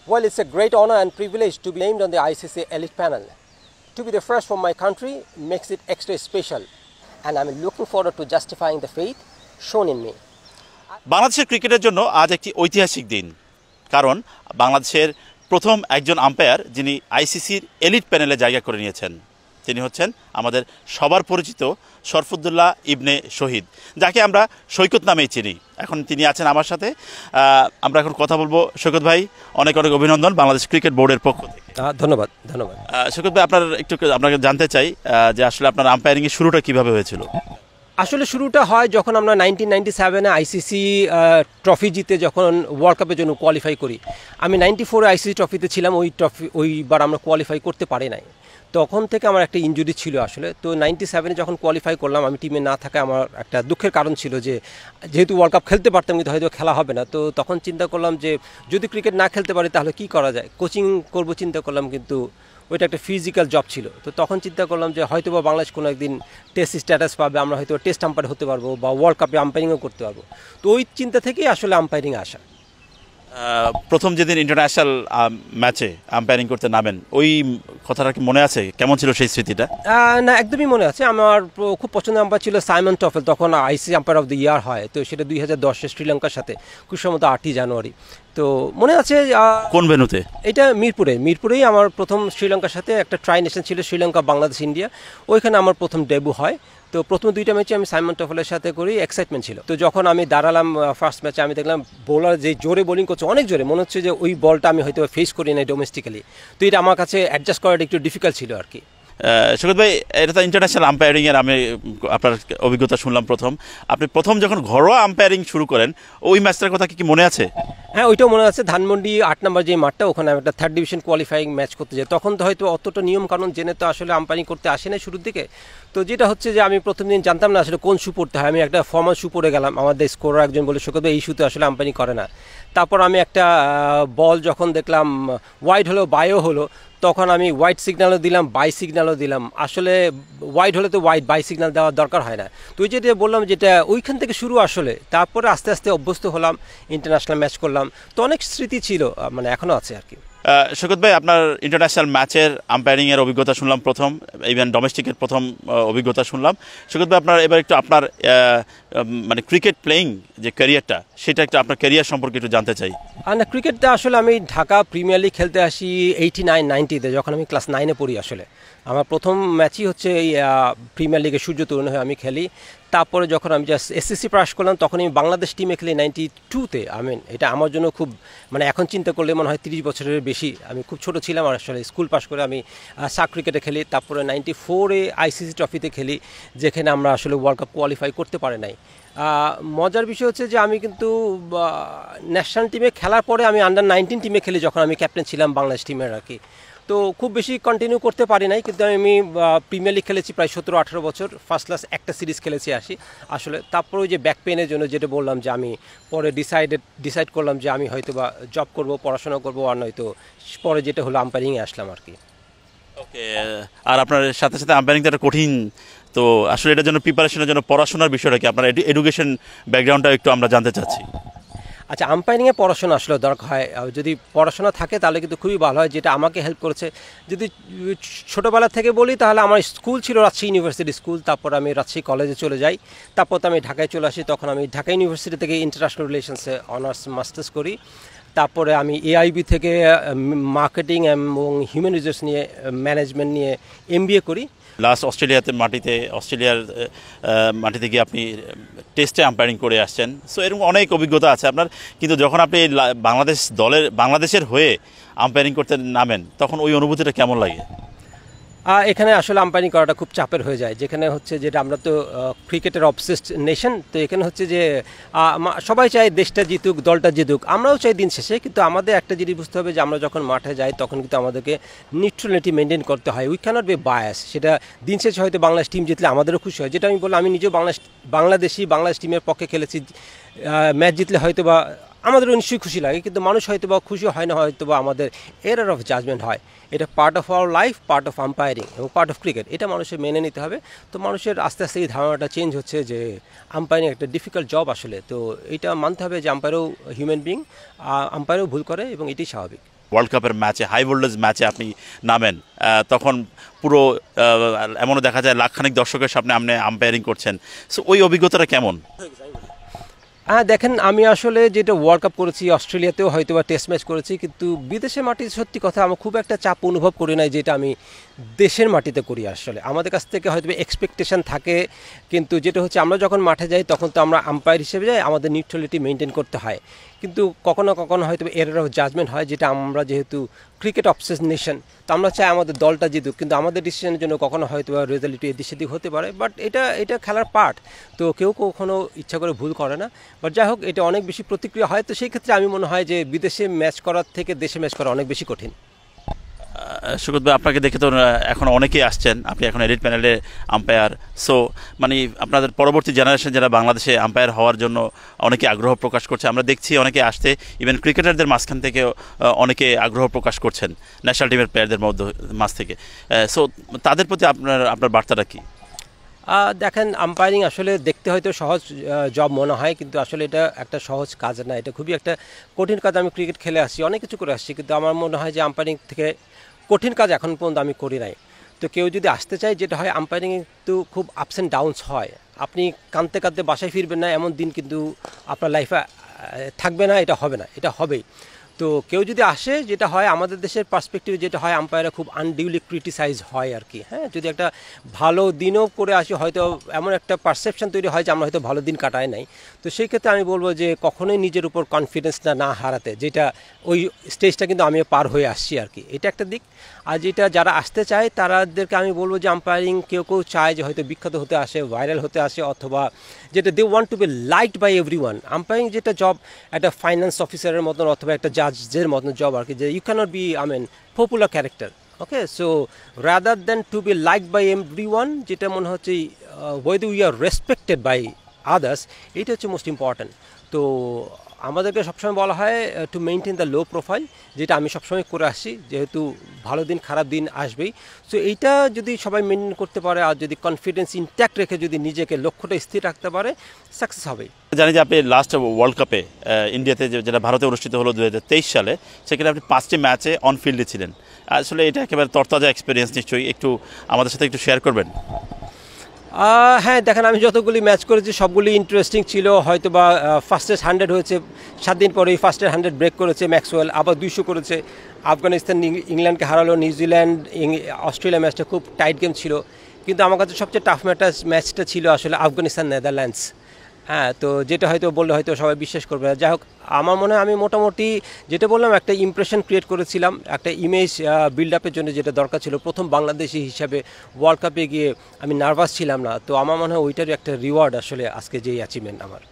Well, it's a great honor and privilege to be named on the ICC Elite Panel. To be the first from my country makes it extra special, and I'm looking forward to justifying the faith shown in me. বাংলাদেশের ক্রিকেটের জন্য আজ একটি ঐতিহাসিক দিন, কারণ বাংলাদেশের প্রথম একজন আম্পায়ার যিনি আইসিসির এলিট প্যানেলে জায়গা করে নিয়েছেন তিনি হচ্ছেন আমাদের সবার পরিচিত শরফুদ্দুল্লাহ ইবনে শহীদ, যাকে আমরা সৈকত নামেই চিনি। এখন তিনি আছেন আমার সাথে, আমরা এখন কথা বলবো। সৈকত ভাই, অনেক অনেক অভিনন্দন বাংলাদেশ ক্রিকেট বোর্ডের পক্ষ থেকে। ধন্যবাদ ধন্যবাদ। সৈকত ভাই, আপনাকে জানতে চাই যে আসলে আপনার আম্পায়ারিংয়ের শুরুটা কিভাবে হয়েছিল? আসলে শুরুটা হয় যখন আমরা 1997-এ আইসিসি ট্রফি জিতে যখন ওয়ার্ল্ড কাপের জন্য কোয়ালিফাই করি। আমি 94-এ আইসিসি ট্রফিতে ছিলাম, ওইবার আমরা কোয়ালিফাই করতে পারি নাই। তখন থেকে আমার একটা ইনজুরি ছিল আসলে। তো 97-এ যখন কোয়ালিফাই করলাম, আমি টিমে না থাকা আমার একটা দুঃখের কারণ ছিল যে যেহেতু ওয়ার্ল্ড কাপ খেলতে পারতাম কিন্তু হয়তো খেলা হবে না। তো তখন চিন্তা করলাম যে যদি ক্রিকেট না খেলতে পারি তাহলে কি করা যায়, কোচিং করব চিন্তা করলাম, কিন্তু ওইটা একটা ফিজিক্যাল জব ছিল। তো তখন চিন্তা করলাম যে হয়তো বা বাংলাদেশ কোনো একদিন টেস্ট স্ট্যাটাস পাবে, আমরা হয়তো টেস্ট আম্পায়ার হতে পারবো বা ওয়ার্ল্ড কাপে আম্পায়ারিংও করতে পারবো। তো ওই চিন্তা থেকেই আসলে আম্পায়ারিং আসা। প্রথম যেদিন ইন্টারন্যাশনাল ম্যাচে আম্পায়ারিং করতে নামেন, ওই কথাটা কি মনে আছে? কেমন ছিল সেই স্মৃতিটা? না, একদমই মনে আছে। আমার খুব পছন্দের আম্পায়ার ছিল সাইমন টফেল, তখন ICC umpire of the year হয়। তো সেটা 2010-এ শ্রীলঙ্কার সাথে, খুব সম্ভবত 8ই জানুয়ারি। তো মনে আছে। কোন ভেন্যুতে? এটা মিরপুরেই আমার প্রথম শ্রীলঙ্কার সাথে একটা ট্রাই নেশন ছিল, শ্রীলঙ্কা, বাংলাদেশ, ইন্ডিয়া। ওইখানে আমার প্রথম ডেবু হয়। তো প্রথম 2টা ম্যাচে আমি সাইমন টফেলের সাথে করি, এক্সাইটমেন্ট ছিল। তো যখন আমি দাঁড়ালাম ফার্স্ট ম্যাচে, আমি দেখলাম বোলার যে জোরে বোলিং করছে, অনেক জোরে, মনে হচ্ছে যে ওই বলটা আমি হয়তো ফেস করি নাই ডোমেস্টিক্যালি। তো এটা আমার কাছে অ্যাডজাস্ট করাটা একটু ডিফিকাল্ট ছিল আর কি। সৈকত ভাই, এটা তো ইন্টারন্যাশনাল আম্পায়ারিংয়ের আমি আপনার অভিজ্ঞতা শুনলাম প্রথম। আপনি প্রথম যখন ঘরোয়া আম্পায়ারিং শুরু করেন, ওই ম্যাচটার কথা কি মনে আছে? হ্যাঁ, ওইটাও মনে আছে। ধানমন্ডি 8 নম্বর যে মাঠটা, ওখানে আমি একটা 3rd ডিভিশন কোয়ালিফাইং ম্যাচ করতে যাই। তখন তো হয়তো অতটা নিয়ম কানুন জেনে তো আসলে আম্পায়ারিং করতে আসে না শুরুর দিকে। তো যেটা হচ্ছে যে আমি প্রথম দিন জানতাম না আসলে কোন শু পড়তে হয়। আমি একটা ফর্মাল শু পরে গেলাম, আমাদের স্কোরার একজন বলে সৈকত ভাই এই শুতে আসলে আম্পায়ারিং করে না। তারপর আমি একটা বল যখন দেখলাম ওয়াইড হলো, বাইও হলো, তখন আমি হোয়াইট সিগন্যালও দিলাম, বাই সিগন্যালও দিলাম। আসলে ওয়াইড হলে তো ওয়াইড, বাই সিগন্যাল দেওয়ার দরকার হয় না। তো ওই যেটা বললাম, যেটা ওইখান থেকে শুরু আসলে। তারপরে আস্তে আস্তে অভ্যস্ত হলাম, ইন্টারন্যাশনাল ম্যাচ করলাম। তো অনেক স্মৃতি ছিল, মানে এখনও আছে আর কি। সৈকত ভাই, আপনার ইন্টারন্যাশনাল ম্যাচের আম্পায়ারিংয়ের অভিজ্ঞতা শুনলাম প্রথম, ইভেন ডোমেস্টিকের প্রথম অভিজ্ঞতা শুনলাম। সৈকত ভাই, এবার একটু আপনার মানে ক্রিকেট প্লেয়িং যে ক্যারিয়ারটা, সেটা একটু আপনার ক্যারিয়ার সম্পর্কে একটু জানতে চাই। না, ক্রিকেটটা আসলে আমি ঢাকা প্রিমিয়ার লিগ খেলতে আসি 89-90-তে, যখন আমি ক্লাস 9-এ পড়ি। আসলে আমার প্রথম ম্যাচই হচ্ছে এই প্রিমিয়ার লিগে সূর্য তরুণ হয়ে আমি খেলি। তারপরে যখন আমি জাস্ট এসএসসি পাস করলাম, তখন আমি বাংলাদেশ টিমে খেলি 92-তে। এটা আমার জন্য খুব, মানে এখন চিন্তা করলে মনে হয় 30 বছরের বেশি। আমি খুব ছোট ছিলাম, আর আসলে স্কুল পাস করে আমি সাক ক্রিকেটে খেলি। তারপরে 94-এ আইসিসি ট্রফিতে খেলি, যেখানে আমরা আসলে ওয়ার্ল্ড কাপ কোয়ালিফাই করতে পারি নাই। মজার বিষয় হচ্ছে যে আমি কিন্তু ন্যাশনাল টিমে খেলার পরে আমি আন্ডার-19 টিমে খেলি, যখন আমি ক্যাপ্টেন ছিলাম বাংলাদেশ টিমের আর কি। তো খুব বেশি কন্টিনিউ করতে পারি নাই, কিন্তু আমি প্রিমিয়ার লিগ খেলেছি প্রায় 17-18 বছর। ফার্স্ট ক্লাস একটা সিরিজ খেলেছি আসলে। তারপরে ওই যে ব্যাক পেনের জন্য যেটা বললাম, যে আমি পরে ডিসাইড করলাম যে আমি হয়তো বা জব করব, পড়াশোনা করবো, আর নয়তো পরে যেটা হলো আম্পায়ারিংয়ে আসলাম আর কি। ওকে, আর আপনার সাথে সাথে আম্পায়ারিংটা একটা কঠিন, তো আসলে এটার জন্য প্রিপারেশনের জন্য পড়াশোনার বিষয়টা কি, আপনার এডুকেশন ব্যাকগ্রাউন্ডটা একটু আমরা জানতে চাচ্ছি। আচ্ছা, আম্পায়ারিংয়ে পড়াশোনা আসলে দরকার হয়। যদি পড়াশোনা থাকে তাহলে কিন্তু খুবই ভালো হয়, যেটা আমাকে হেল্প করেছে। যদি ছোটোবেলা থেকে বলি, তাহলে আমার স্কুল ছিল রাজশাহী ইউনিভার্সিটি স্কুল। তারপর আমি রাজশাহী কলেজে চলে যাই। তারপর তো আমি ঢাকায় চলে আসি। তখন আমি ঢাকা ইউনিভার্সিটি থেকে ইন্টারন্যাশনাল রিলেশনসে অনার্স মাস্টার্স করি। তারপরে আমি এআইবি থেকে মার্কেটিং এবং হিউম্যান রিসোর্স নিয়ে, ম্যানেজমেন্ট নিয়ে MBA করি। লাস্ট অস্ট্রেলিয়ার মাটিতে গিয়ে আপনি টেস্টে আম্পায়ারিং করে আসছেন, সো এরকম অনেক অভিজ্ঞতা আছে আপনার। কিন্তু যখন আপনি বাংলাদেশের হয়ে আম্পায়ারিং করতে নামেন, তখন ওই অনুভূতিটা কেমন লাগে? এখানে আসলে আম্পায়ারিং করাটা খুব চাপের হয়ে যায়, যেখানে হচ্ছে যেটা আমরা তো ক্রিকেটের অবসেসড নেশন। তো এখানে হচ্ছে যে সবাই চায় দেশটা জিতুক, দলটা জিতুক, আমরাও চাই দিন শেষে। কিন্তু আমাদের একটা জিনিস বুঝতে হবে যে আমরা যখন মাঠে যাই, তখন কিন্তু আমাদেরকে নিউট্রালিটি মেনটেন করতে হয়। We cannot be bias. সেটা দিন শেষে হয়তো বাংলাদেশ টিম জিতলে আমাদেরও খুশি হয়, যেটা আমি বললাম, আমি নিজেও বাংলাদেশ টিমের পক্ষে খেলেছি। ম্যাচ জিতলে হয়তো বা আমাদেরও নিশ্চয়ই খুশি লাগে, কিন্তু মানুষ হয়তো বা খুশি হয় না, হয়তো বা আমাদের এরার অফ জাজমেন্ট হয়। এটা part of our life, part of umpiring এবং পার্ট অফ ক্রিকেট, এটা মানুষের মেনে নিতে হবে। তো মানুষের আস্তে আস্তে এই ধারণাটা চেঞ্জ হচ্ছে যে আম্পায়ারিং একটা ডিফিকাল্ট জব আসলে। তো এটা মানতে হবে যে আম্পায়ারও হিউম্যান বিং, আম্পায়ারও ভুল করে এবং এটাই স্বাভাবিক। ওয়ার্ল্ড কাপের ম্যাচে, হাই ভোল্টেজ ম্যাচে আপনি নামেন, তখন পুরো এমনও দেখা যায় লাখখানিক দর্শকের সামনে আপনি আম্পায়ারিং করছেন। সো ওই অভিজ্ঞতাটা কেমন? দেখেন, আমি আসলে যেটা ওয়ার্ল্ড কাপ করেছি, অস্ট্রেলিয়াতেও হয়তো বা টেস্ট ম্যাচ করেছি, কিন্তু বিদেশের মাটিতে সত্যি কথা আমি খুব একটা চাপ অনুভব করি নাই যেটা আমি দেশের মাটিতে করি। আসলে আমাদের কাছ থেকে হয়তো এক্সপেকটেশন থাকে, কিন্তু যেটা হচ্ছে আমরা যখন মাঠে যাই তখন তো আমরা আম্পায়ার হিসেবে যাই, আমাদের নিউট্রালিটি মেনটেন করতে হয়। কিন্তু কখনো কখনো হয়তো এরার অফ জাজমেন্ট হয়, যেটা আমরা যেহেতু ক্রিকেট অবসেস নেশন, তো আমরা চাই আমাদের দলটা জিতুক, কিন্তু আমাদের ডিসিশনের জন্য কখনো হয়তো রেজাল্ট একটু এদিক সেদিক হতে পারে। বাট এটা খেলার পার্ট, তো কেউ কখনো ইচ্ছা করে ভুল করে না। বাট যাই হোক, এটা অনেক বেশি প্রতিক্রিয়া হয়। তো সেই ক্ষেত্রে আমি মনে হয় যে বিদেশে ম্যাচ করার থেকে দেশে ম্যাচ করা অনেক বেশি কঠিন। সুগত ভাই, আপনাকে দেখে তো এখন অনেকেই আসছেন, আপনি এখন এলিট প্যানেলে আম্পায়ার। সো মানে আপনাদের পরবর্তী জেনারেশন যারা বাংলাদেশে আম্পায়ার হওয়ার জন্য অনেকে আগ্রহ প্রকাশ করছে, আমরা দেখছি অনেকে আসতে, ইভেন ক্রিকেটারদের মাঝখান থেকে অনেকে আগ্রহ প্রকাশ করছেন ন্যাশনাল টিমের প্লেয়ারদের মাঝ থেকে। সো তাদের প্রতি আপনার বার্তাটা কী? দেখেন, আম্পায়ারিং আসলে দেখতে হয়তো সহজ জব মনে হয়, কিন্তু আসলে এটা একটা সহজ কাজ না, এটা খুবই একটা কঠিন কাজ। আমি ক্রিকেট খেলে আসছি, অনেক কিছু করে আসছি, কিন্তু আমার মনে হয় যে আম্পায়ারিং থেকে কঠিন কাজ এখন পর্যন্ত আমি করি নাই। তো কেউ যদি আসতে চায়, যেটা হয় আম্পায়ারিং কিন্তু খুব আপস অ্যান্ড ডাউনস হয়। আপনি কাঁদতে কাঁদতে বাসায় ফিরবেন না, এমন দিন কিন্তু আপনার লাইফে থাকবে না, এটা হবে না, এটা হবেই। তো কেউ যদি আসে, যেটা হয় আমাদের দেশের পার্সপেক্টিভে যেটা হয়, আম্পায়াররা খুব আনডিউলি ক্রিটিসাইজ হয় আর কি। হ্যাঁ, যদি একটা ভালো দিনও করে আসি, হয়তো এমন একটা পারসেপশন তৈরি হয় যে আমরা হয়তো ভালো দিন কাটাই নাই। তো সেই ক্ষেত্রে আমি বলবো যে কখনোই নিজের উপর কনফিডেন্সটা না হারাতে, যেটা ওই স্টেজটা কিন্তু আমি পার হয়ে আসছি আর কি, এটা একটা দিক। আর যেটা যারা আসতে চায় তাদেরকে আমি বলবো যে আম্পায়ারিং কেউ চায় যে হয়তো বিখ্যাত হতে আসে, ভাইরাল হতে আসে, অথবা যেটা they want to be liked by everyone. Umpiring যেটা জব, একটা ফাইন্যান্স অফিসারের মতন অথবা একটা জাজের মতন জব আর কি, যে you cannot be popular character. Okay, so rather than to be liked by everyone, যেটা মনে হচ্ছে whether we are respected by others, এটা হচ্ছে মোস্ট ইম্পর্ট্যান্ট। তো আমাদেরকে সবসময় বলা হয় to maintain the low profile, যেটা আমি সবসময় করে আসছি, যেহেতু ভালো দিন খারাপ দিন আসবেই। সো এইটা যদি সবাই মেনটেন করতে পারে, আর যদি কনফিডেন্স ইনট্যাক্ট রেখে যদি নিজেকে লক্ষ্যটা স্থির রাখতে পারে, সাকসেস হবেই। জানি যে আপনি লাস্ট ওয়ার্ল্ড কাপে ইন্ডিয়াতে, যেটা ভারতে অনুষ্ঠিত হলো 2023 সালে, সেখানে আপনি 5টি ম্যাচে অন ফিল্ডে ছিলেন। আসলে এটা একেবারে তরতাজা এক্সপিরিয়েন্স, নিশ্চয়ই একটু আমাদের সাথে একটু শেয়ার করবেন? হ্যাঁ, দেখেন, আমি যতগুলি ম্যাচ করেছি সবগুলি ইন্টারেস্টিং ছিল। হয়তো বা ফার্স্টের 100 হয়েছে, 7 দিন পরেই ফার্স্টের 100 ব্রেক করেছে ম্যাক্সওয়েল, আবার 200 করেছে। আফগানিস্তান ইংল্যান্ডকে হারালো, নিউজিল্যান্ড অস্ট্রেলিয়া ম্যাচটা খুব টাইট গেম ছিল, কিন্তু আমার কাছে সবচেয়ে টাফ ম্যাচটা ছিল আসলে আফগানিস্তান নেদারল্যান্ডস। হ্যাঁ, তো যেটা হয়তো বললে হয়তো সবাই বিশ্বাস করবে না। যাই হোক, আমার মনে হয় আমি মোটামুটি যেটা বললাম, একটা ইমপ্রেশন ক্রিয়েট করেছিলাম, একটা ইমেজ বিল্ড আপের জন্য যেটা দরকার ছিল। প্রথম বাংলাদেশি হিসাবে ওয়ার্ল্ড কাপে গিয়ে আমি নার্ভাস ছিলাম না। তো আমার মনে হয় ওইটারই একটা রিওয়ার্ড আসলে আজকে যে অ্যাচিভমেন্ট আমার।